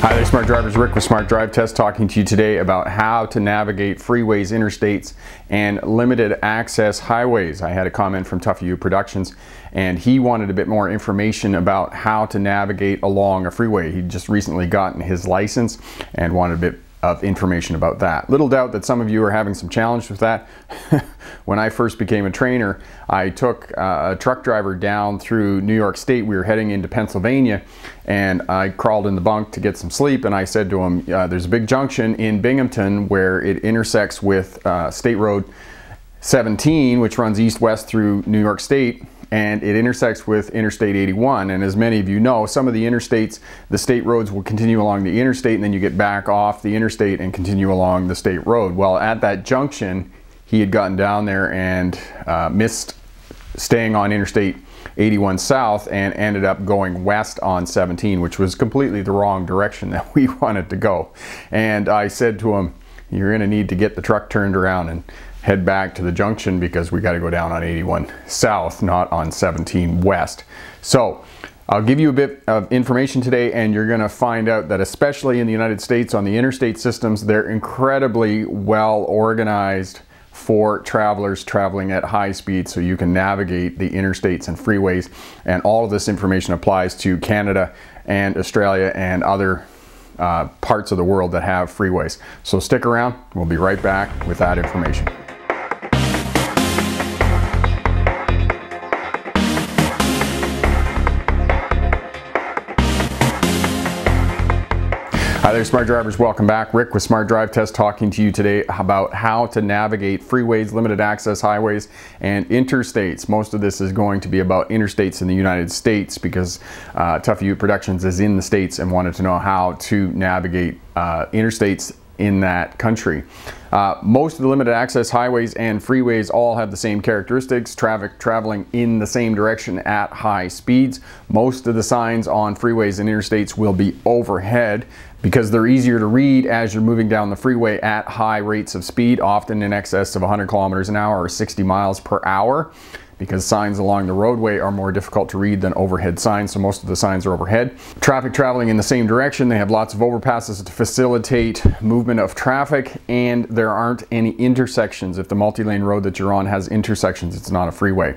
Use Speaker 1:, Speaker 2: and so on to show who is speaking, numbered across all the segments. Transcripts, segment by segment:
Speaker 1: Hi there, Smart Drivers. Rick with Smart Drive Test talking to you today about how to navigate freeways, interstates, and limited access highways. I had a comment from Tough You Productions, and he wanted a bit more information about how to navigate along a freeway. He just recently gotten his license and wanted a bit of information about that. Little doubt that some of you are having some challenge with that. When I first became a trainer, I took a truck driver down through New York State. We were heading into Pennsylvania, and I crawled in the bunk to get some sleep, and I said to him, there's a big junction in Binghamton where it intersects with State Road 17, which runs east-west through New York State, and it intersects with Interstate 81. And as many of you know, some of the interstates, the state roads will continue along the interstate, and then you get back off the interstate and continue along the state road. Well, at that junction, he had gotten down there and missed staying on Interstate 81 south and ended up going west on 17, which was completely the wrong direction that we wanted to go. And I said to him, you're going to need to get the truck turned around and head back to the junction because we got to go down on 81 south, not on 17 west. So I'll give you a bit of information today, and you're going to find out that especially in the United States on the interstate systems, they're incredibly well organized for travelers traveling at high speed, so you can navigate the interstates and freeways. And all of this information applies to Canada and Australia and other parts of the world that have freeways. So stick around, we'll be right back with that information. Hi there, Smart Drivers. Welcome back. Rick with Smart Drive Test talking to you today about how to navigate freeways, limited access highways, and interstates. Most of this is going to be about interstates in the United States because Tough You Productions is in the States and wanted to know how to navigate interstates in that country. Most of the limited access highways and freeways all have the same characteristics, traffic traveling in the same direction at high speeds. Most of the signs on freeways and interstates will be overhead because they're easier to read as you're moving down the freeway at high rates of speed, often in excess of 100 kilometers an hour or 60 miles per hour. Because signs along the roadway are more difficult to read than overhead signs, so most of the signs are overhead. Traffic traveling in the same direction, they have lots of overpasses to facilitate movement of traffic, and there aren't any intersections. If the multi-lane road that you're on has intersections, it's not a freeway.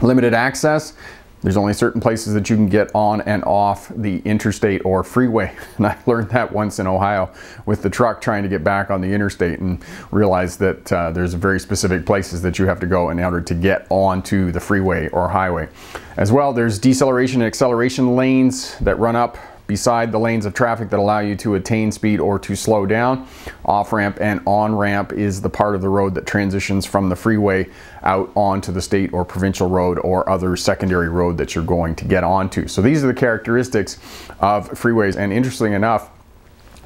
Speaker 1: Limited access, there's only certain places that you can get on and off the interstate or freeway. And I learned that once in Ohio with the truck trying to get back on the interstate, and realized that there's very specific places that you have to go in order to get onto the freeway or highway. As well, there's deceleration and acceleration lanes that run up beside the lanes of traffic that allow you to attain speed or to slow down. Off-ramp and on-ramp is the part of the road that transitions from the freeway out onto the state or provincial road or other secondary road that you're going to get onto. So these are the characteristics of freeways. And interestingly enough,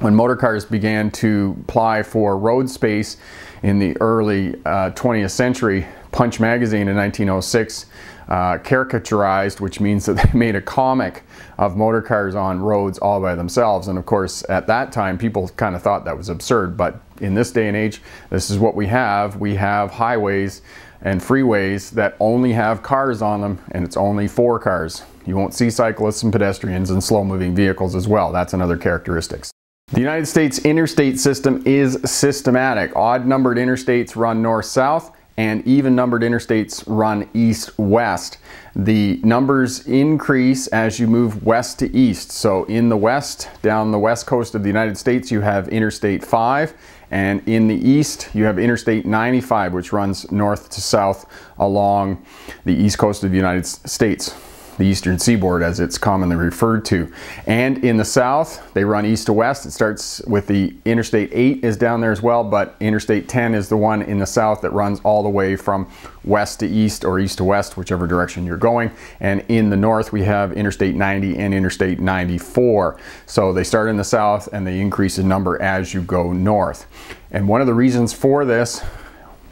Speaker 1: when motor cars began to apply for road space in the early 20th century, Punch magazine in 1906 caricaturized, which means that they made a comic of motor cars on roads all by themselves. And of course, at that time, people kind of thought that was absurd. But in this day and age, this is what we have. We have highways and freeways that only have cars on them, and it's only for cars. You won't see cyclists and pedestrians and slow-moving vehicles as well. That's another characteristic. The United States interstate system is systematic. Odd-numbered interstates run north-south, and even-numbered interstates run east-west. The numbers increase as you move west to east. So in the west, down the west coast of the United States, you have Interstate 5, and in the east, you have Interstate 95, which runs north to south along the east coast of the United States. The eastern seaboard, as it's commonly referred to. And in the south, they run east to west. It starts with the Interstate 8 is down there as well, but Interstate 10 is the one in the south that runs all the way from west to east or east to west, whichever direction you're going. And in the north, we have Interstate 90 and Interstate 94. So they start in the south and they increase in number as you go north. And one of the reasons for this,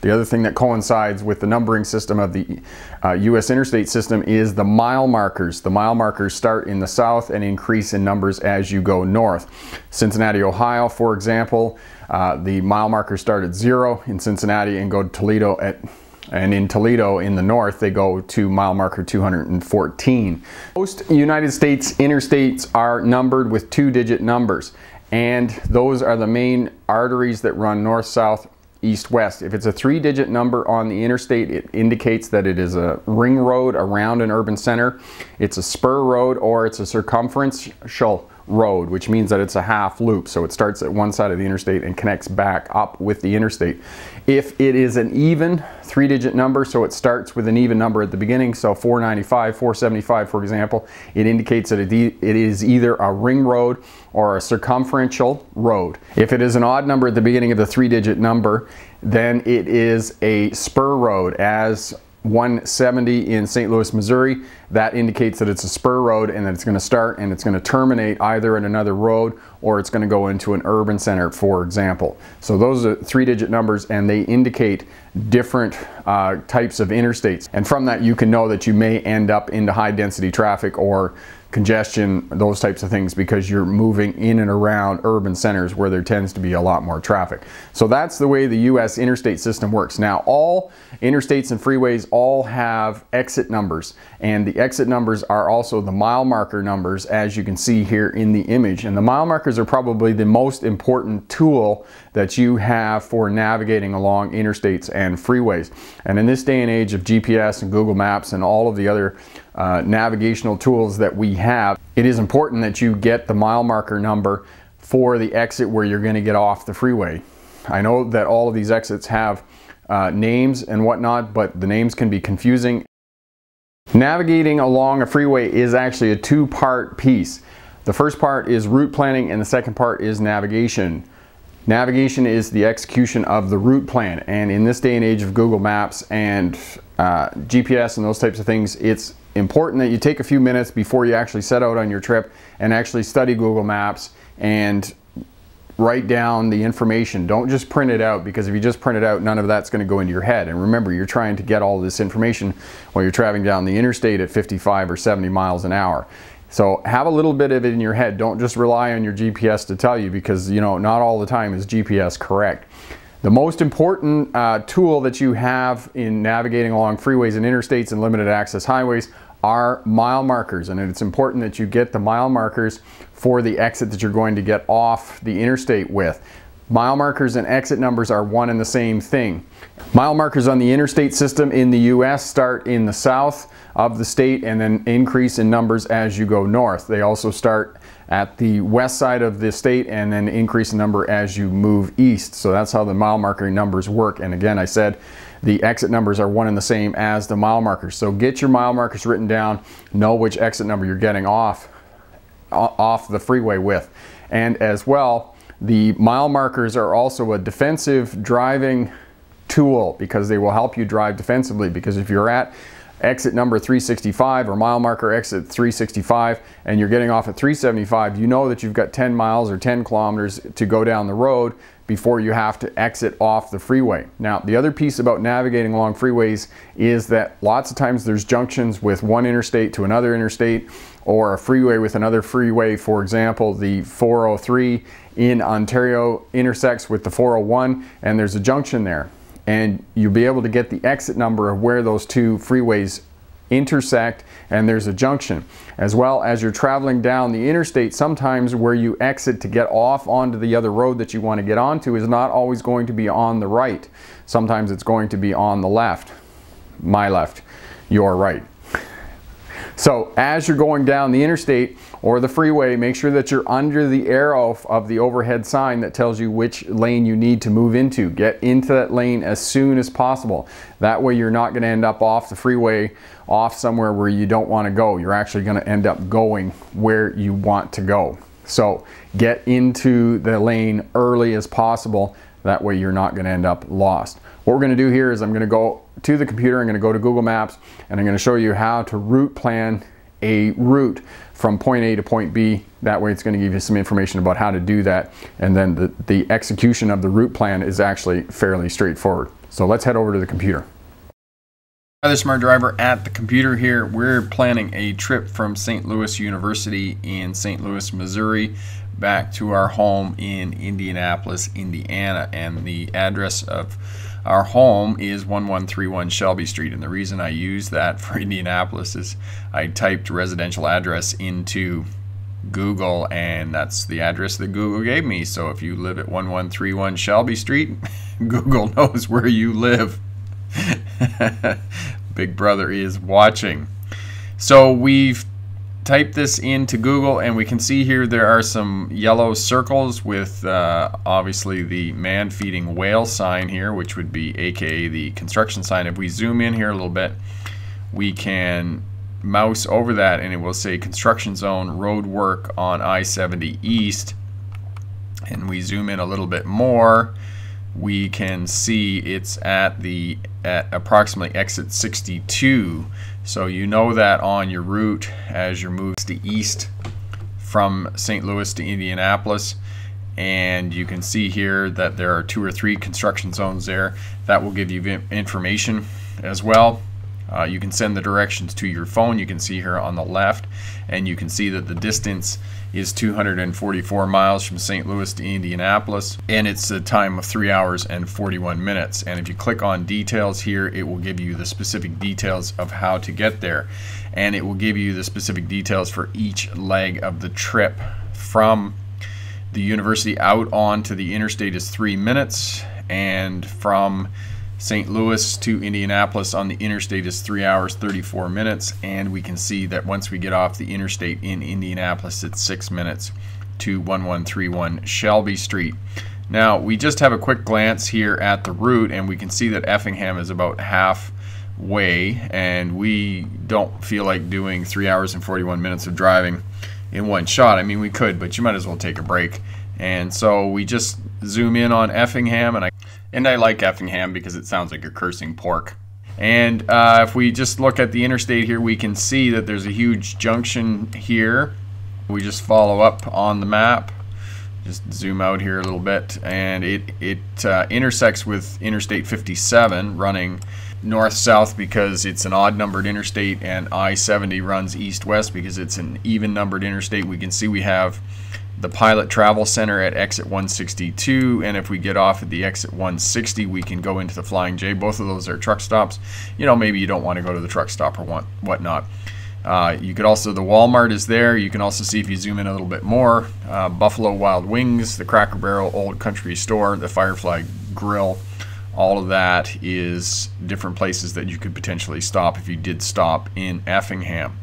Speaker 1: the other thing that coincides with the numbering system of the U.S. interstate system is the mile markers. The mile markers start in the south and increase in numbers as you go north. Cincinnati, Ohio, for example, the mile markers start at 0 in Cincinnati and go to Toledo at And in Toledo in the north, they go to mile marker 214. Most United States interstates are numbered with 2-digit numbers, and those are the main arteries that run north, south, east, west. If it's a 3-digit number on the interstate, it indicates that it is a ring road around an urban center. It's a spur road, or it's a circumferential road, which means that it's a half loop. So it starts at one side of the interstate and connects back up with the interstate. If it is an even 3-digit number, so it starts with an even number at the beginning, so 495, 475 for example, it indicates that it is either a ring road or a circumferential road. If it is an odd number at the beginning of the 3-digit number, then it is a spur road, as 170 in St. Louis, Missouri. That indicates that it's a spur road and that it's going to start and it's going to terminate either in another road, or it's going to go into an urban center, for example. So those are 3-digit numbers, and they indicate different types of interstates. And from that, you can know that you may end up into high density traffic or congestion, those types of things, because you're moving in and around urban centers where there tends to be a lot more traffic. So that's the way the US interstate system works. Now, all interstates and freeways all have exit numbers, and the exit numbers are also the mile marker numbers, as you can see here in the image. And the mile markers are probably the most important tool that you have for navigating along interstates and freeways. And in this day and age of GPS and Google Maps and all of the other navigational tools that we have, it is important that you get the mile marker number for the exit where you're going to get off the freeway. I know that all of these exits have names and whatnot, but the names can be confusing. Navigating along a freeway is actually a two-part piece. The first part is route planning, and the second part is navigation. Navigation is the execution of the route plan, and in this day and age of Google Maps and GPS and those types of things, it's important that you take a few minutes before you actually set out on your trip and actually study Google Maps and write down the information. Don't just print it out, because if you just print it out, none of that's going to go into your head. And remember, you're trying to get all this information while you're traveling down the interstate at 55 or 70 miles an hour. So have a little bit of it in your head. Don't just rely on your GPS to tell you, because not all the time is GPS correct. The most important tool that you have in navigating along freeways and interstates and limited access highways are mile markers, and it's important that you get the mile markers for the exit that you're going to get off the interstate with. Mile markers and exit numbers are one and the same thing. Mile markers on the interstate system in the US start in the south of the state and then increase in numbers as you go north. They also start at the west side of the state and then increase in number as you move east. So that's how the mile marker numbers work. And again, I said the exit numbers are one and the same as the mile markers. So get your mile markers written down, know which exit number you're getting off the freeway with. And as well, the mile markers are also a defensive driving tool, because they will help you drive defensively. Because if you're at exit number 365 or mile marker exit 365 and you're getting off at 375, you know that you've got 10 miles or 10 kilometers to go down the road before you have to exit off the freeway. Now, the other piece about navigating along freeways is that lots of times there's junctions with one interstate to another interstate, or a freeway with another freeway. For example, the 403 in Ontario intersects with the 401, and there's a junction there. And you'll be able to get the exit number of where those two freeways intersect, and there's a junction. As well, as you're traveling down the interstate, sometimes where you exit to get off onto the other road that you want to get onto is not always going to be on the right. Sometimes it's going to be on the left. My left, your right. So as you're going down the interstate or the freeway, make sure that you're under the arrow of the overhead sign that tells you which lane you need to move into. Get into that lane as soon as possible. That way you're not going to end up off the freeway, off somewhere where you don't want to go. You're actually going to end up going where you want to go. So get into the lane early as possible. That way you're not going to end up lost. What we're going to do here is I'm going to go to the computer, I'm going to go to Google Maps, and I'm going to show you how to route plan a route from point A to point B. That way it's going to give you some information about how to do that, and then the execution of the route plan is actually fairly straightforward. So let's head over to the computer. Hi, this is Smart Driver at the computer here. We're planning a trip from St. Louis University in St. Louis, Missouri, back to our home in Indianapolis, Indiana, and the address of Our home is 1131 Shelby Street, and the reason I use that for Indianapolis is I typed residential address into Google, and that's the address that Google gave me. So if you live at 1131 Shelby Street, Google knows where you live. Big Brother is watching. So we've typed this into Google, and we can see here there are some yellow circles with obviously the man-feeding whale sign here, which would be aka the construction sign. If we zoom in here a little bit, we can mouse over that and it will say construction zone, road work on I-70 East. And we zoom in a little bit more, we can see it's at approximately exit 62. So you know that on your route as you're moving to east from St. Louis to Indianapolis. And you can see here that there are 2 or 3 construction zones there. That will give you information as well. You can send the directions to your phone. You can see here on the left, and you can see that the distance is 244 miles from St. Louis to Indianapolis, and it's a time of 3 hours and 41 minutes. And if you click on details here, it will give you the specific details of how to get there, and it will give you the specific details for each leg of the trip. From the university out onto the interstate is 3 minutes, and from St. Louis to Indianapolis on the interstate is 3 hours 34 minutes, and we can see that once we get off the interstate in Indianapolis, it's 6 minutes to 1131 Shelby Street. Now we just have a quick glance here at the route, and we can see that Effingham is about halfway, and we don't feel like doing 3 hours and 41 minutes of driving in one shot. I mean, we could, but you might as well take a break. And so we just zoom in on Effingham, and I like Effingham because it sounds like you're cursing pork. And if we just look at the interstate here, we can see that there's a huge junction here. We just follow up on the map, just zoom out here a little bit, and it intersects with Interstate 57 running north-south because it's an odd-numbered interstate, and I-70 runs east-west because it's an even-numbered interstate. We can see we have the Pilot Travel Center at exit 162, and if we get off at the exit 160, we can go into the Flying J. Both of those are truck stops. You know, maybe you don't want to go to the truck stop or whatnot. You could also, the Walmart is there. You can also see, if you zoom in a little bit more, Buffalo Wild Wings, the Cracker Barrel, Old Country Store, the Firefly Grill. All of that is different places that you could potentially stop if you did stop in Effingham.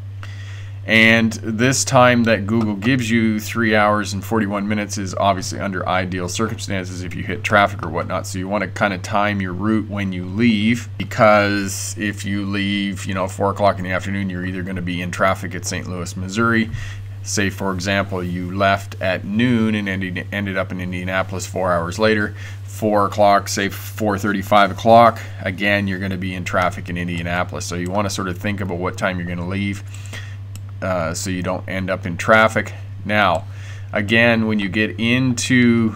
Speaker 1: And this time that Google gives you, 3 hours and 41 minutes, is obviously under ideal circumstances if you hit traffic or whatnot. So you want to kind of time your route when you leave, because if you leave, you know, 4 o'clock in the afternoon, you're either going to be in traffic at St. Louis, Missouri. Say, for example, you left at noon and ended up in Indianapolis 4 hours later. 4 o'clock, say 4:30, 5 o'clock, again, you're going to be in traffic in Indianapolis. So you want to sort of think about what time you're going to leave, so you don't end up in traffic. Now, again, when you get into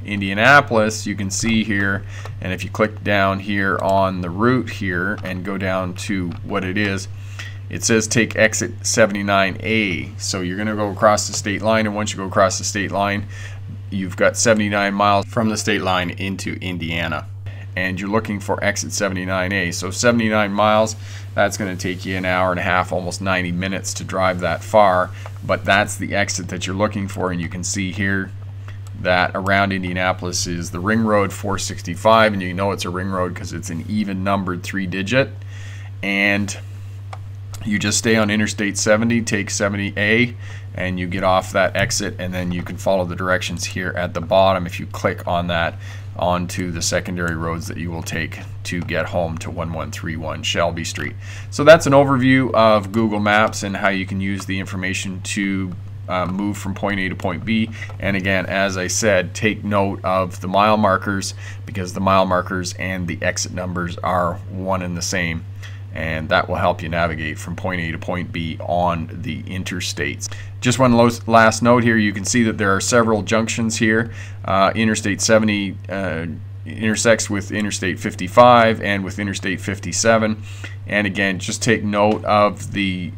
Speaker 1: Indianapolis, you can see here, and if you click down here on the route here and go down to what it is, it says take exit 79A. So you're going to go across the state line, and once you go across the state line, you've got 79 miles from the state line into Indiana, and you're looking for exit 79A. So 79 miles, that's going to take you an hour and a half, almost 90 minutes to drive that far, but that's the exit that you're looking for. And you can see here that around Indianapolis is the ring road 465, and you know it's a ring road because it's an even numbered 3-digit. And you just stay on Interstate 70, take 70A, and you get off that exit, and then you can follow the directions here at the bottom if you click on that, onto the secondary roads that you will take to get home to 1131 Shelby Street. So that's an overview of Google Maps and how you can use the information to move from point A to point B. And again, as I said, take note of the mile markers, because the mile markers and the exit numbers are one and the same, and that will help you navigate from point A to point B on the interstates. Just one last note here, you can see that there are several junctions here. Interstate 70 intersects with Interstate 55 and with Interstate 57. And again, just take note of the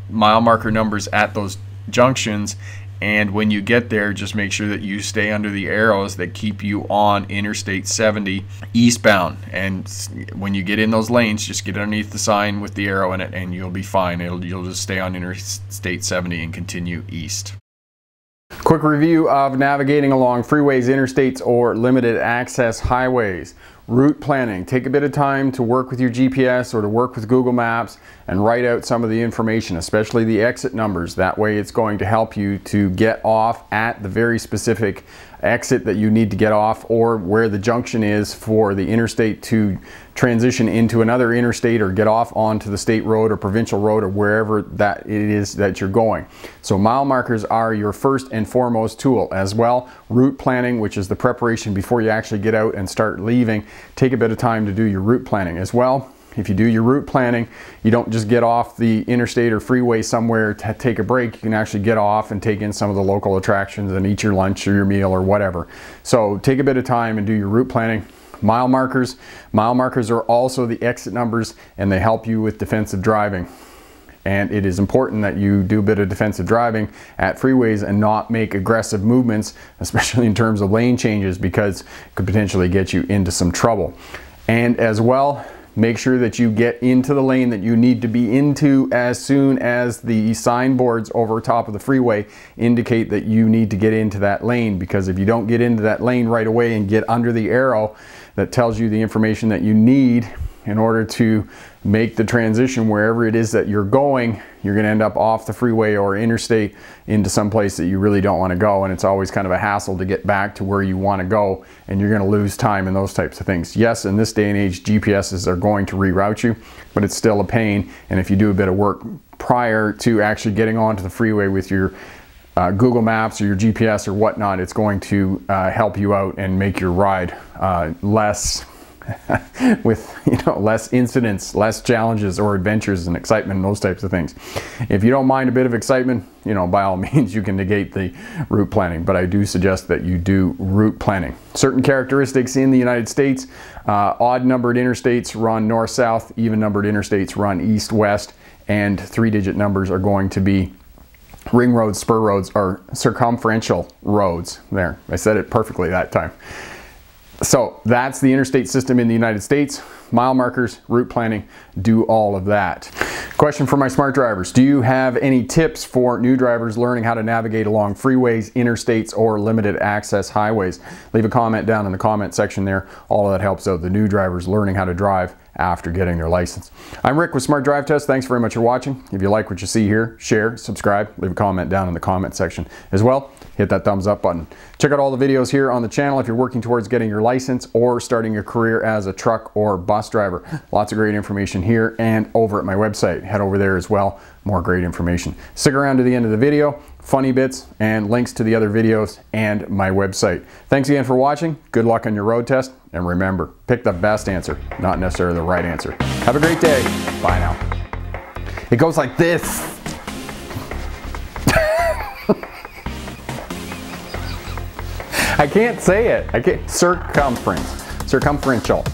Speaker 1: mile marker numbers at those junctions And when you get there, just make sure that you stay under the arrows that keep you on Interstate 70 eastbound. And when you get in those lanes, just get underneath the sign with the arrow in it and you'll be fine. You'll just stay on Interstate 70 and continue east. Quick review of navigating along freeways, interstates, or limited access highways. Route planning. Take a bit of time to work with your GPS or to work with Google Maps and write out some of the information, especially the exit numbers. That way it's going to help you to get off at the very specific exit that you need to get off, or where the junction is for the interstate to transition into another interstate or get off onto the state road or provincial road or wherever that it is that you're going. So mile markers are your first and foremost tool. As well, route planning, which is the preparation before you actually get out and start leaving. Take a bit of time to do your route planning as well. If you do your route planning, you don't just get off the interstate or freeway somewhere to take a break. You can actually get off and take in some of the local attractions and eat your lunch or your meal or whatever. So take a bit of time and do your route planning. Mile markers. Mile markers are also the exit numbers, and they help you with defensive driving. And it is important that you do a bit of defensive driving at freeways and not make aggressive movements, especially in terms of lane changes, because it could potentially get you into some trouble. And as well, make sure that you get into the lane that you need to be into as soon as the signboards over top of the freeway indicate that you need to get into that lane, because if you don't get into that lane right away and get under the arrow that tells you the information that you need in order to make the transition wherever it is that you're going, you're going to end up off the freeway or interstate into some place that you really don't want to go, and it's always kind of a hassle to get back to where you want to go, and you're going to lose time and those types of things. Yes, in this day and age, GPSs are going to reroute you, but it's still a pain, and if you do a bit of work prior to actually getting onto the freeway with your Google Maps or your GPS or whatnot, it's going to help you out and make your ride less with less incidents, less challenges or adventures and excitement and those types of things. If you don't mind a bit of excitement, by all means you can negate the route planning, but I do suggest that you do route planning. Certain characteristics in the United States: odd numbered interstates run north-south, even numbered interstates run east-west, and 3-digit numbers are going to be ring roads, spur roads, or circumferential roads. There, I said it perfectly that time. So that's the interstate system in the United States. Mile markers, route planning, do all of that. Question for my smart drivers: do you have any tips for new drivers learning how to navigate along freeways, interstates, or limited access highways? Leave a comment down in the comment section there. All of that helps out the new drivers learning how to drive after getting their license. I'm Rick with Smart Drive Test. Thanks very much for watching. If you like what you see here, share, subscribe, leave a comment down in the comment section. As well, hit that thumbs up button. Check out all the videos here on the channel if you're working towards getting your license or starting your career as a truck or bus driver. Lots of great information here and over at my website. Head over there as well. More great information. Stick around to the end of the video. Funny bits and links to the other videos and my website. Thanks again for watching. Good luck on your road test. And remember, pick the best answer, not necessarily the right answer. Have a great day. Bye now. It goes like this. I can't say it. I can't. Circumferential.